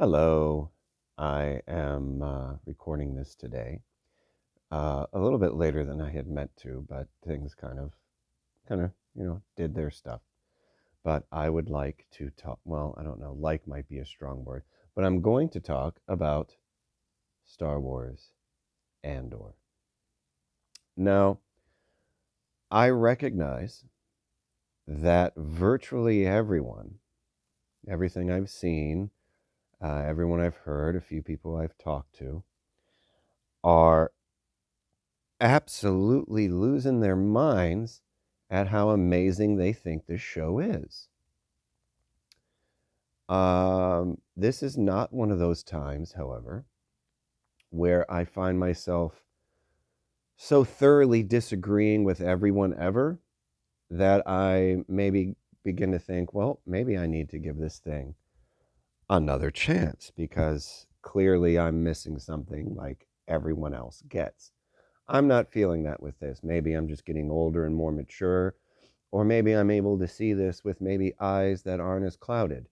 Hello. I am recording this today a little bit later than I had meant to, but things kind of, did their stuff. But I would like to talk, well, I don't know, like might be a strong word, but I'm going to talk about Star Wars Andor. Now, I recognize that virtually everyone, everything I've seen, everyone I've heard, a few people I've talked to, are absolutely losing their minds at how amazing they think this show is. This is not one of those times, however, where I find myself so thoroughly disagreeing with everyone ever that I maybe begin to think, well, maybe I need to give this thing another chance because clearly I'm missing something like everyone else gets. I'm not feeling that with this. Maybe I'm just getting older and more mature. Or maybe I'm able to see this with maybe eyes that aren't as clouded.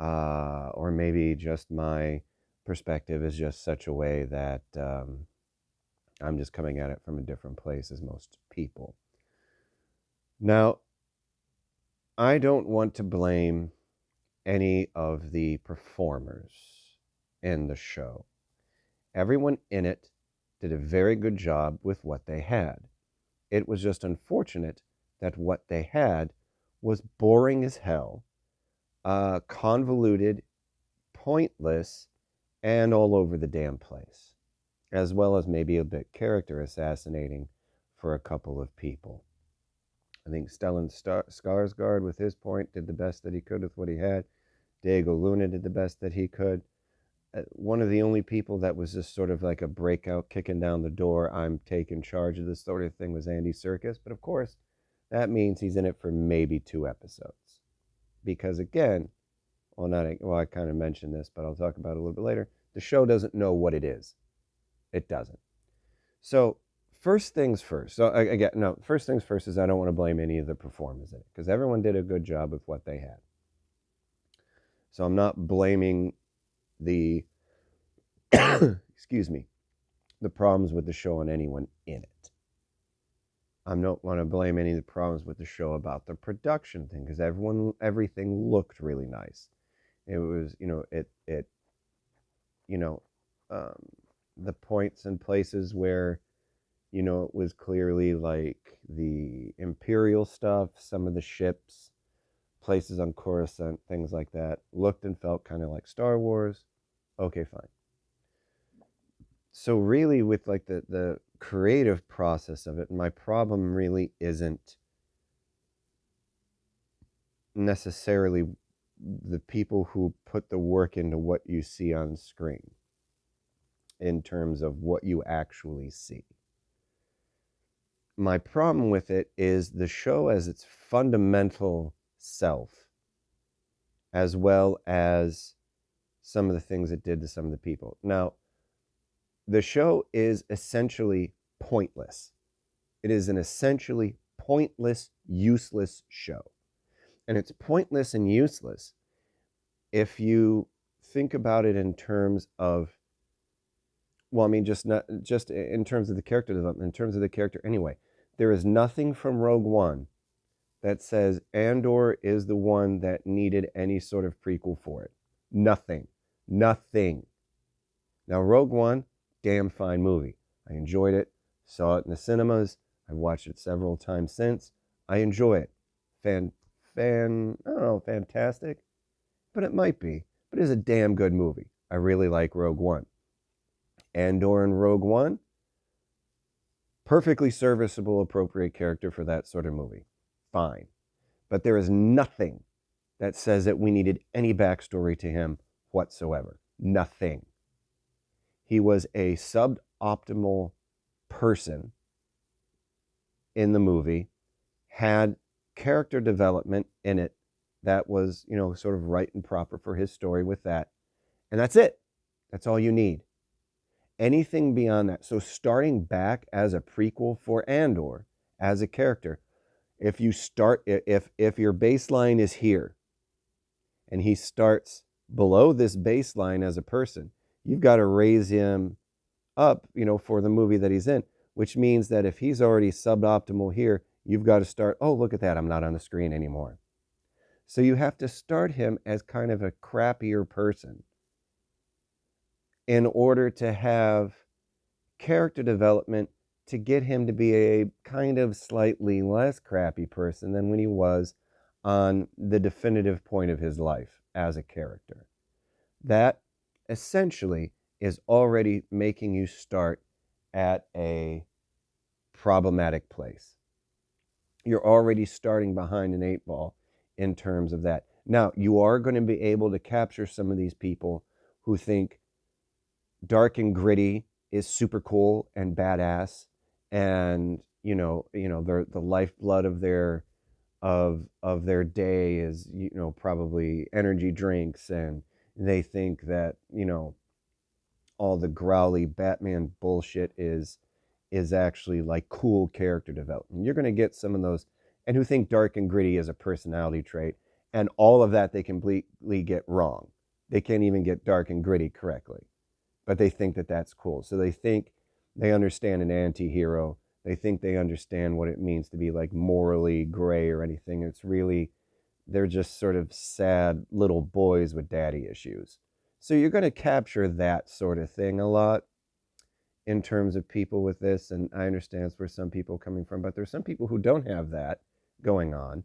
Or maybe just my perspective is just such a way that I'm just coming at it from a different place as most people. Now, I don't want to blame any of the performers in the show. Everyone in it did a very good job with what they had. It was just unfortunate that what they had was boring as hell, convoluted, pointless, and all over the damn place, as well as maybe a bit character assassinating for a couple of people. I think Stellan Skarsgård, with his point, did the best that he could with what he had. Diego Luna did the best that he could. One of the only people that was just sort of like a breakout kicking down the door, I'm taking charge of this sort of thing, was Andy Serkis. But of course, that means he's in it for maybe 2 episodes. Because again, I kind of mentioned this, but I'll talk about it a little bit later. The show doesn't know what it is. It doesn't. So first things first. First things first is I don't want to blame any of the performers in it because everyone did a good job with what they had. So I'm not blaming the excuse me, the problems with the show on anyone in it. I don't want to blame any of the problems with the show about the production thing because everything looked really nice. It was, you know, um, the points and places where, it was clearly like the Imperial stuff, some of the ships, places on Coruscant, things like that, looked and felt kind of like Star Wars. Okay, fine. So really with like the creative process of it, my problem really isn't necessarily the people who put the work into what you see on screen in terms of what you actually see. My problem with it is the show as its fundamental self, as well as some of the things it did to some of the people. Now, the show is essentially pointless. It is an essentially pointless, useless show. And it's pointless and useless if you think about it in terms of, just in terms of the character development, in terms of the character anyway. There is nothing from Rogue One that says Andor is the one that needed any sort of prequel for it. Nothing. Nothing. Now, Rogue One, damn fine movie. I enjoyed it. Saw it in the cinemas. I've watched it several times since. I enjoy it. I don't know, fantastic, but it might be. But it is a damn good movie. I really like Rogue One. Andor and Rogue One, perfectly serviceable, appropriate character for that sort of movie. Fine. But there is nothing that says that we needed any backstory to him whatsoever. Nothing. He was a suboptimal person in the movie, had character development in it that was, sort of right and proper for his story with that. And that's it. That's all you need. Anything beyond that. So starting back as a prequel for Andor as a character, if your baseline is here and he starts below this baseline as a person. You've got to raise him up, for the movie that he's in, which means that if he's already suboptimal here, you've got to start, oh, look at that, I'm not on the screen anymore. So you have to start him as kind of a crappier person in order to have character development to get him to be a kind of slightly less crappy person than when he was on the definitive point of his life as a character. That essentially is already making you start at a problematic place. You're already starting behind an eight ball in terms of that. Now, you are going to be able to capture some of these people who think dark and gritty is super cool and badass, and the lifeblood of their day is probably energy drinks, and they think that all the growly Batman bullshit is actually like cool character development. You're going to get some of those, and who think dark and gritty is a personality trait, and all of that they completely get wrong. They can't even get dark and gritty correctly, but they think that that's cool. So they think they understand an anti-hero. They think they understand what it means to be like morally gray or anything. It's really, they're just sort of sad little boys with daddy issues. So you're going to capture that sort of thing a lot in terms of people with this. And I understand where some people are coming from, but there's some people who don't have that going on.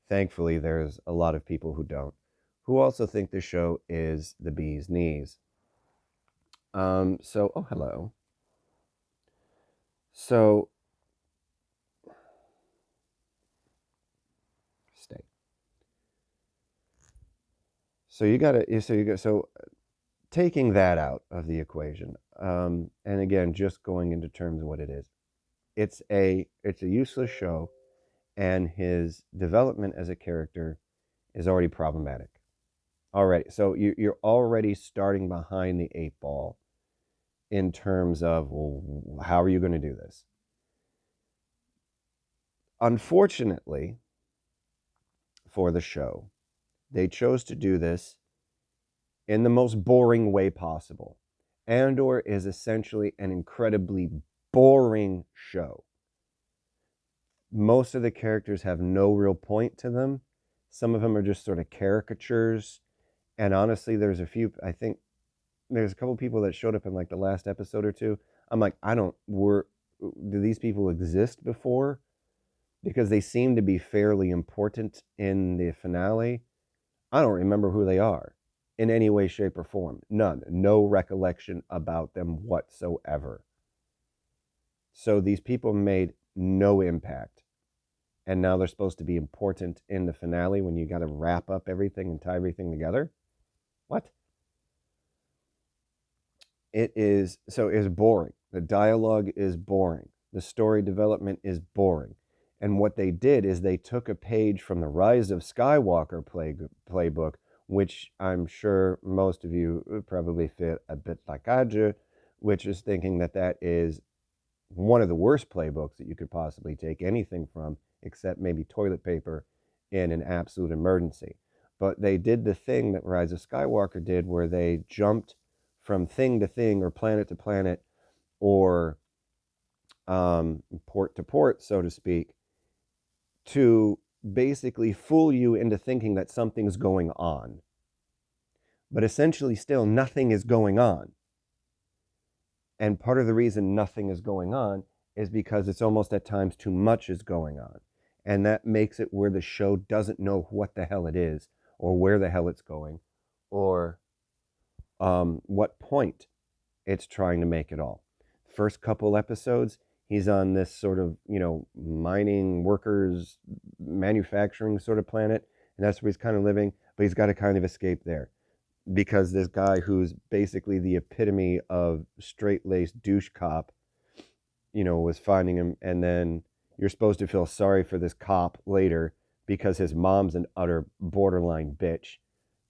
Thankfully, there's a lot of people who don't, who also think the show is the bee's knees. Oh, hello. So, stay. So taking that out of the equation, and again, just going into terms of what it is, it's a useless show, and his development as a character is already problematic. Already, so you're already starting behind the eight ball in terms of, well, how are you going to do this? Unfortunately, for the show, they chose to do this in the most boring way possible. Andor is essentially an incredibly boring show. Most of the characters have no real point to them. Some of them are just sort of caricatures. And honestly, I think there's a couple people that showed up in like the last episode or two. I'm like, do these people exist before? Because they seem to be fairly important in the finale. I don't remember who they are in any way, shape, or form. None. No recollection about them whatsoever. So these people made no impact. And now they're supposed to be important in the finale when you got to wrap up everything and tie everything together? What? It's boring. The dialogue is boring. The story development is boring. And what they did is they took a page from the Rise of Skywalker playbook, which I'm sure most of you would probably fit a bit like I do, which is thinking that that is one of the worst playbooks that you could possibly take anything from, except maybe toilet paper in an absolute emergency. But they did the thing that Rise of Skywalker did, where they jumped from thing to thing, or planet to planet, or port to port, so to speak, to basically fool you into thinking that something's going on. But essentially, still, nothing is going on. And part of the reason nothing is going on is because it's almost at times too much is going on. And that makes it where the show doesn't know what the hell it is, or where the hell it's going, or what point it's trying to make it all. First couple episodes, he's on this sort of, mining workers, manufacturing sort of planet, and that's where he's kind of living, but he's got to kind of escape there because this guy who's basically the epitome of straight-laced douche cop, was finding him, and then you're supposed to feel sorry for this cop later because his mom's an utter borderline bitch,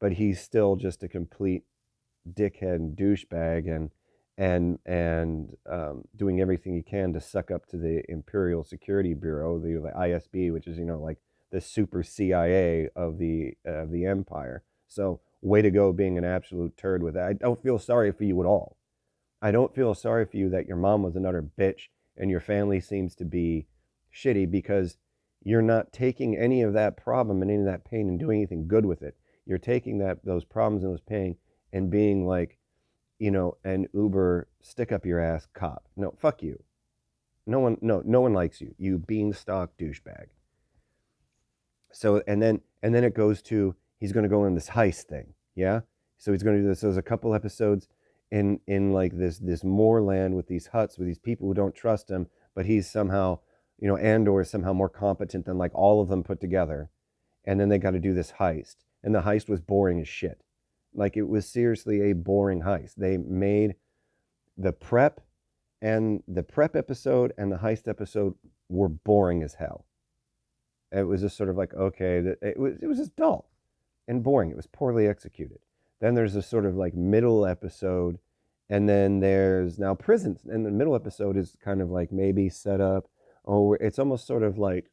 but he's still just a complete dickhead and douchebag, and doing everything he can to suck up to the Imperial Security Bureau, the ISB, which is like the super CIA of the Empire. So way to go being an absolute turd with it. I don't feel sorry for you at all. I don't feel sorry for you that your mom was an utter bitch and your family seems to be shitty, because you're not taking any of that problem and any of that pain and doing anything good with it. You're taking those problems and those pain and being like, an Uber stick up your ass cop. No, fuck you. No one likes you. You beanstalk douchebag. So and then it goes to, he's going to go in this heist thing. Yeah. So he's going to do this. There's a couple episodes in like this moorland with these huts with these people who don't trust him, but he's somehow, Andor is somehow more competent than like all of them put together. And then they got to do this heist, and the heist was boring as shit. Like, it was seriously a boring heist. They made the prep episode and the heist episode were boring as hell. It was just sort of like, okay, it was just dull and boring. It was poorly executed. Then there's a sort of like middle episode, and then there's now prisons. And the middle episode is kind of like maybe set up. Oh, it's almost sort of like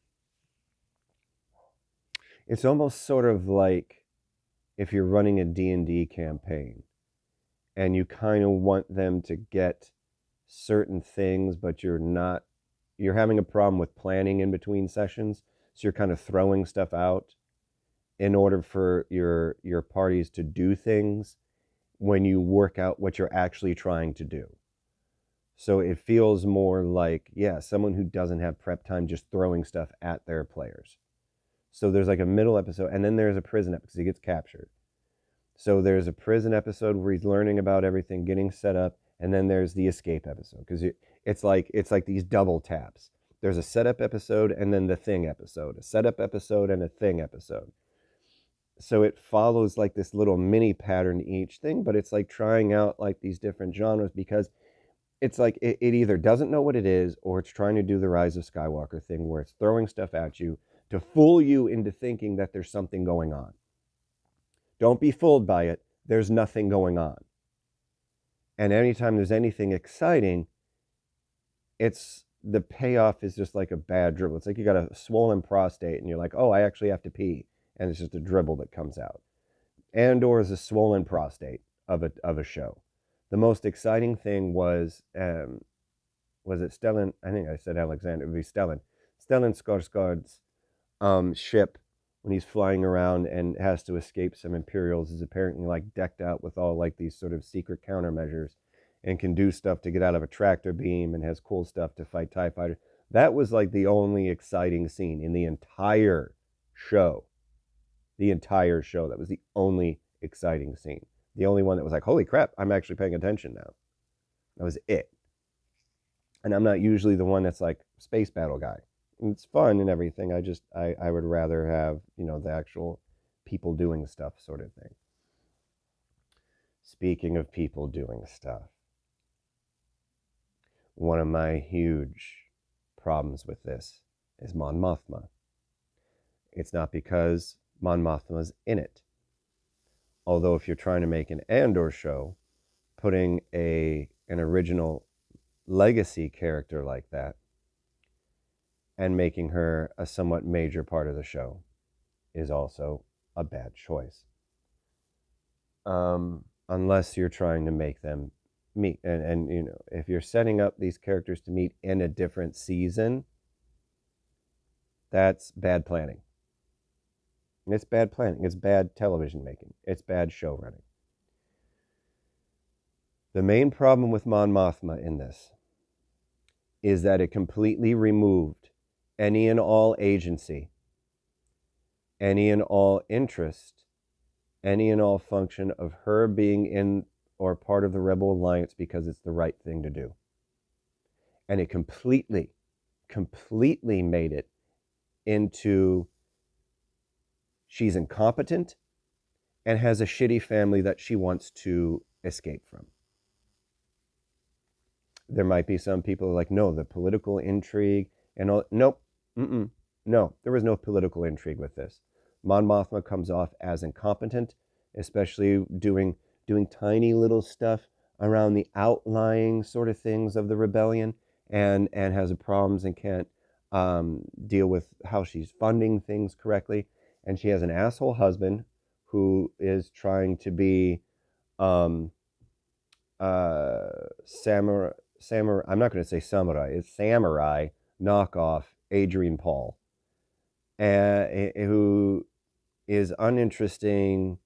if you're running a D&D campaign and you kind of want them to get certain things, but you're having a problem with planning in between sessions. So you're kind of throwing stuff out in order for your parties to do things when you work out what you're actually trying to do. So it feels more like, someone who doesn't have prep time just throwing stuff at their players. So there's like a middle episode, and then there's a prison episode because he gets captured. So there's a prison episode where he's learning about everything, getting set up, and then there's the escape episode, because it's like these double taps. There's a setup episode and then the thing episode, a setup episode and a thing episode. So it follows like this little mini pattern to each thing, but it's like trying out like these different genres, because it's like it either doesn't know what it is, or it's trying to do the Rise of Skywalker thing where it's throwing stuff at you to fool you into thinking that there's something going on. Don't be fooled by it. There's nothing going on. And anytime there's anything exciting, the payoff is just like a bad dribble. It's like you got a swollen prostate and you're like, oh, I actually have to pee. And it's just a dribble that comes out. Andor is a swollen prostate of a show. The most exciting thing was it Stellan? I think I said Alexander. It would be Stellan. Stellan Skarsgård's ship, when he's flying around and has to escape some Imperials, is apparently like decked out with all like these sort of secret countermeasures and can do stuff to get out of a tractor beam and has cool stuff to fight TIE fighters. That was like the only exciting scene in the entire show. The entire show. That was the only exciting scene. The only one that was like, holy crap, I'm actually paying attention now. That was it. And I'm not usually the one that's like space battle guy. It's fun and everything. I would rather have, the actual people doing stuff sort of thing. Speaking of people doing stuff, one of my huge problems with this is Mon Mothma. It's not because Mon Mothma's in it. Although if you're trying to make an Andor show, putting an original legacy character like that and making her a somewhat major part of the show is also a bad choice. Unless you're trying to make them meet. And if you're setting up these characters to meet in a different season, that's bad planning. It's bad planning. It's bad television making. It's bad show running. The main problem with Mon Mothma in this is that it completely removed any and all agency, any and all interest, any and all function of her being in or part of the Rebel Alliance because it's the right thing to do. And it completely made it into she's incompetent and has a shitty family that she wants to escape from. There might be some people who are like, no, the political intrigue and all. Nope. No, there was no political intrigue with this. Mon Mothma comes off as incompetent, especially doing tiny little stuff around the outlying sort of things of the rebellion, and has problems and can't deal with how she's funding things correctly. And she has an asshole husband who is trying to be um, samurai. I'm not going to say samurai. It's samurai knockoff Adrian Paul, who is uninterested in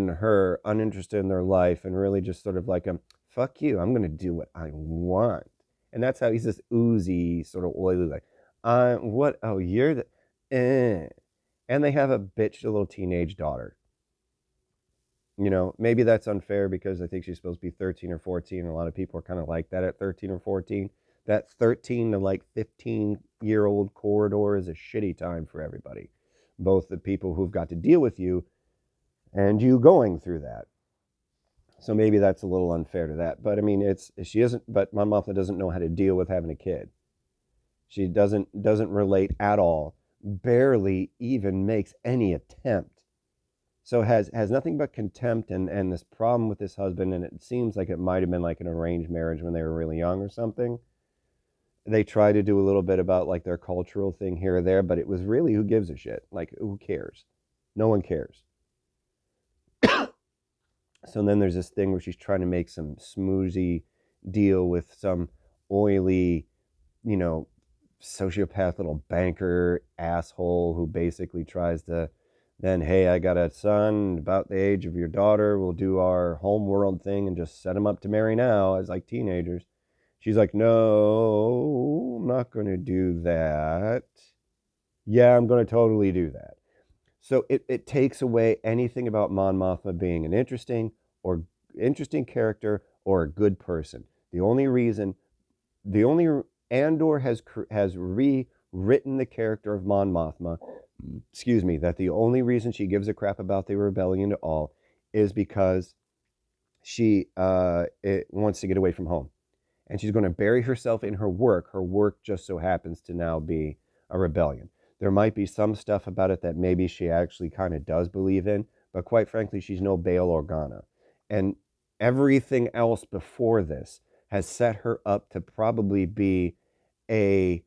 her, uninterested in their life, and really just sort of like fuck you. I'm going to do what I want, and that's how he's this oozy, sort of oily, like, what? Oh, you're the, and they have a bitch, a little teenage daughter. Maybe that's unfair because I think she's supposed to be 13 or 14. And a lot of people are kind of like that at 13 or 14. That 13 to like 15-year-old corridor is a shitty time for everybody, both the people who've got to deal with you and you going through that. So maybe that's a little unfair to that. But I mean, she isn't. But Mon Mothma doesn't know how to deal with having a kid. She doesn't relate at all. Barely even makes any attempt. So has nothing but contempt and this problem with this husband, and it seems like it might have been like an arranged marriage when they were really young or something. They try to do a little bit about like their cultural thing here or there, but it was really, who gives a shit? Like, who cares? No one cares. So then there's this thing where she's trying to make some smoozy deal with some oily, you know, sociopath little banker asshole who basically tries to then, hey, I got a son about the age of your daughter. We'll do our homeworld thing and just set them up to marry now as like teenagers. She's like, no, I'm not going to do that. Yeah, I'm going to totally do that. So it takes away anything about Mon Mothma being an interesting character or a good person. The only reason, the only Andor has rewritten the character of Mon Mothma. Excuse me. That the only reason she gives a crap about the rebellion at all is because she wants to get away from home, and she's going to bury herself in her work. Her work just so happens to now be a rebellion. There might be some stuff about it that maybe she actually kind of does believe in, but quite frankly, she's no Bail Organa. And everything else before this has set her up to probably be a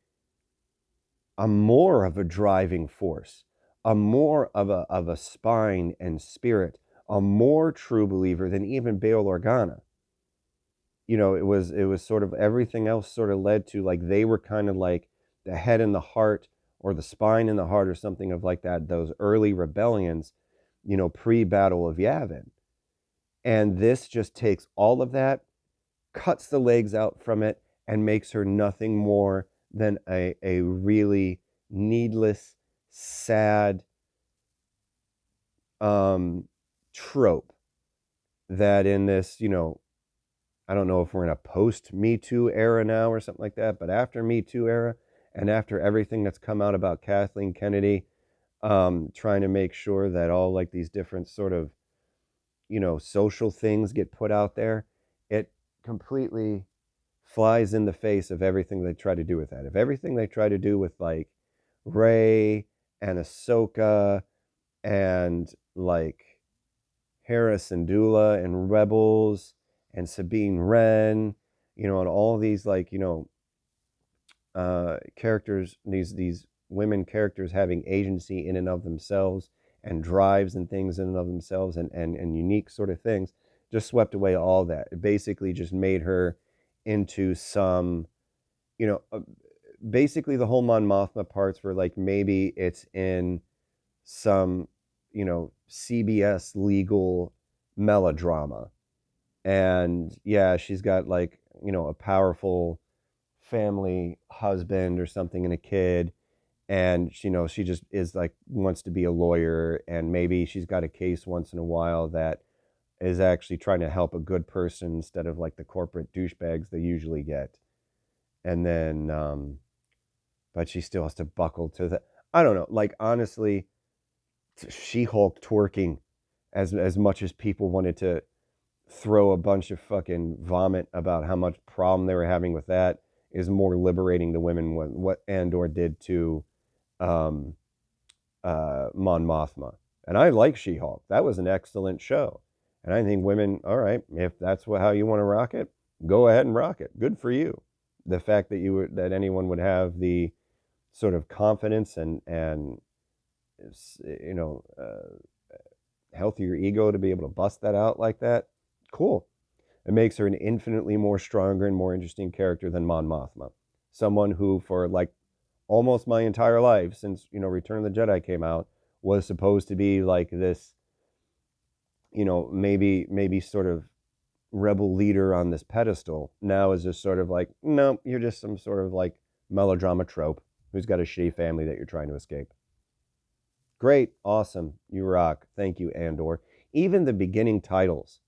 more of a driving force, a more of a spine and spirit, a more true believer than even Bail Organa. It was sort of everything else sort of led to, like, they were kind of like the head and the heart, or the spine and the heart, or something of like that, those early rebellions, pre-Battle of Yavin. And this just takes all of that, cuts the legs out from it, and makes her nothing more than a really needless, sad trope that in this, I don't know if we're in a post Me Too era now or something like that, but after Me Too era, and after everything that's come out about Kathleen Kennedy, trying to make sure that all like these different sort of, social things get put out there, it completely flies in the face of everything they try to do with that. If everything they try to do with like Rey and Ahsoka and like Hera Syndulla and Rebels and Sabine Wren, and all these like, characters, these women characters having agency in and of themselves, and drives and things in and of themselves, and unique sort of things, just swept away all that. It basically just made her into some, you know, uh, basically the whole Mon Mothma parts were like, maybe it's in some, CBS legal melodrama. And yeah, she's got like, a powerful family husband or something and a kid. And, she just is like, wants to be a lawyer. And maybe she's got a case once in a while that is actually trying to help a good person instead of like the corporate douchebags they usually get. And then, but she still has to buckle to the, I don't know, like, honestly, She-Hulk twerking, as much as people wanted to throw a bunch of fucking vomit about how much problem they were having with that, is more liberating to women than what Andor did to um, Mon Mothma. And I like She-Hulk. That was an excellent show. And I think women, all right, if that's how you want to rock it, go ahead and rock it. Good for you. The fact that that anyone would have the sort of confidence and you know, healthier ego to be able to bust that out like that. Cool. It makes her an infinitely more stronger and more interesting character than Mon Mothma. Someone who, for like almost my entire life since, Return of the Jedi came out, was supposed to be like this, maybe sort of rebel leader on this pedestal, now is just sort of like, no, you're just some sort of like melodrama trope who's got a shitty family that you're trying to escape. Great, awesome, you rock. Thank you, Andor. Even the beginning titles,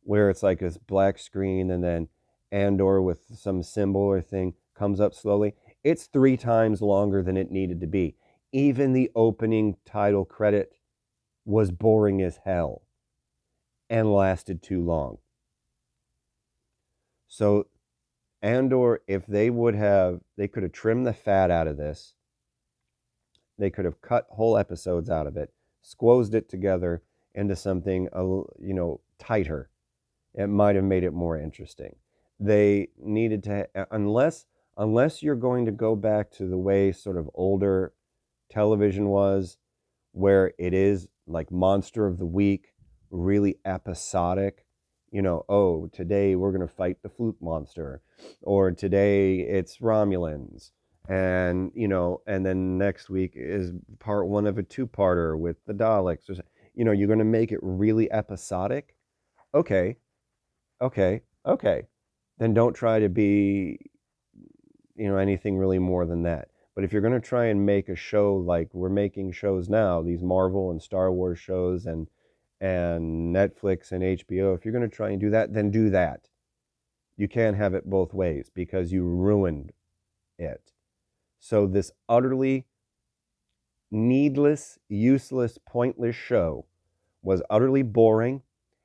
where it's like this black screen and then Andor with some symbol or thing comes up slowly, it's 3 times longer than it needed to be. Even the opening title credit was boring as hell and lasted too long. So Andor, if they could have trimmed the fat out of this. They could have cut whole episodes out of it, squozed it together into something, tighter. It might have made it more interesting. They needed to, unless you're going to go back to the way sort of older television was, where it is like monster of the week, really episodic. Oh, today we're going to fight the flute monster, or today it's Romulans, and then next week is part 1 of a 2-parter with the Daleks. You're going to make it really episodic. Okay, okay. Then don't try to be, anything really more than that. But if you're going to try and make a show like we're making shows now, these Marvel and Star Wars shows and Netflix and HBO, if you're going to try and do that, then do that. You can't have it both ways because you ruined it. So this utterly needless, useless, pointless show was utterly boring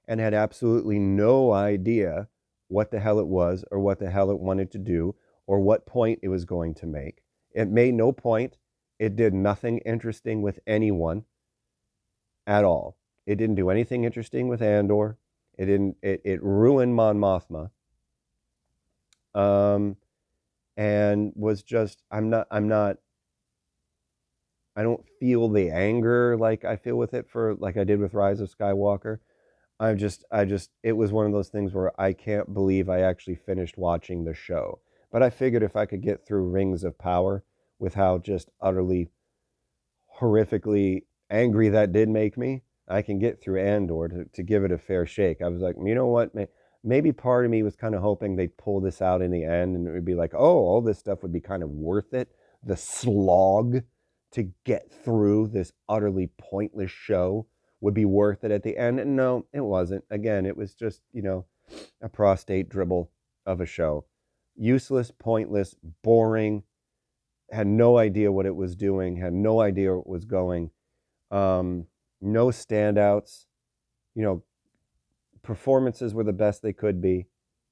and had absolutely no idea what the hell it was or what the hell it wanted to do or what point it was going to make. It made no point. It did nothing interesting with anyone at all. It didn't do anything interesting with Andor. It ruined Mon Mothma. And was just, I don't feel the anger like I feel with it like I did with Rise of Skywalker. It was one of those things where I can't believe I actually finished watching the show. But I figured if I could get through Rings of Power with how just utterly horrifically angry that did make me, I can get through Andor to give it a fair shake. I was like, you know what? Maybe part of me was kind of hoping they'd pull this out in the end and it would be like, oh, all this stuff would be kind of worth it. The slog to get through this utterly pointless show would be worth it at the end. And no, it wasn't. Again, it was just, a prostate dribble of a show. Useless, pointless, boring, had no idea what it was doing, had no idea where it was going. No standouts. Performances were the best they could be,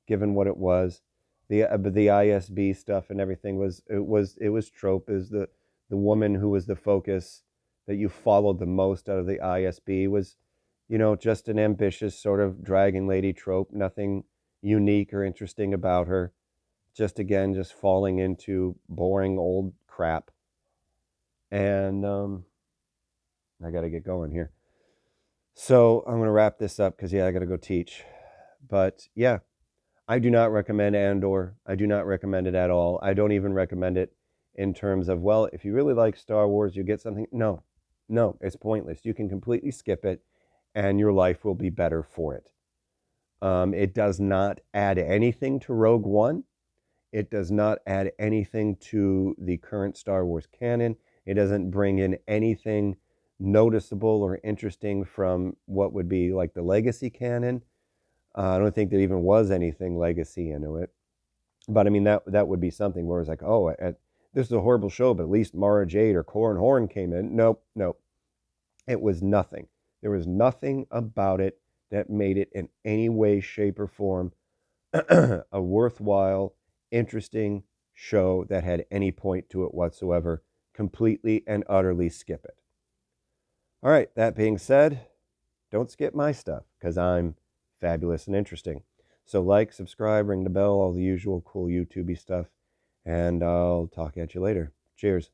given what it was. The ISB stuff and everything was trope. Is the woman who was the focus that you followed the most out of the ISB was, just an ambitious sort of dragon lady trope. Nothing unique or interesting about her. Just falling into boring old crap. And I got to get going here. So I'm going to wrap this up because, I got to go teach. But yeah, I do not recommend Andor. I do not recommend it at all. I don't even recommend it in terms of, well, if you really like Star Wars, you get something. No, it's pointless. You can completely skip it and your life will be better for it. It does not add anything to Rogue One. It does not add anything to the current Star Wars canon. It doesn't bring in anything noticeable or interesting from what would be like the legacy canon. I don't think there even was anything legacy into it. But I mean, that would be something where it's like, oh, this is a horrible show, but at least Mara Jade or Corran Horn came in. Nope. It was nothing. There was nothing about it that made it in any way, shape, or form a worthwhile, interesting show that had any point to it whatsoever. Completely and utterly skip it. All right, that being said, don't skip my stuff because I'm fabulous and interesting. So like, subscribe, ring the bell, all the usual cool YouTubey stuff, and I'll talk at you later. Cheers.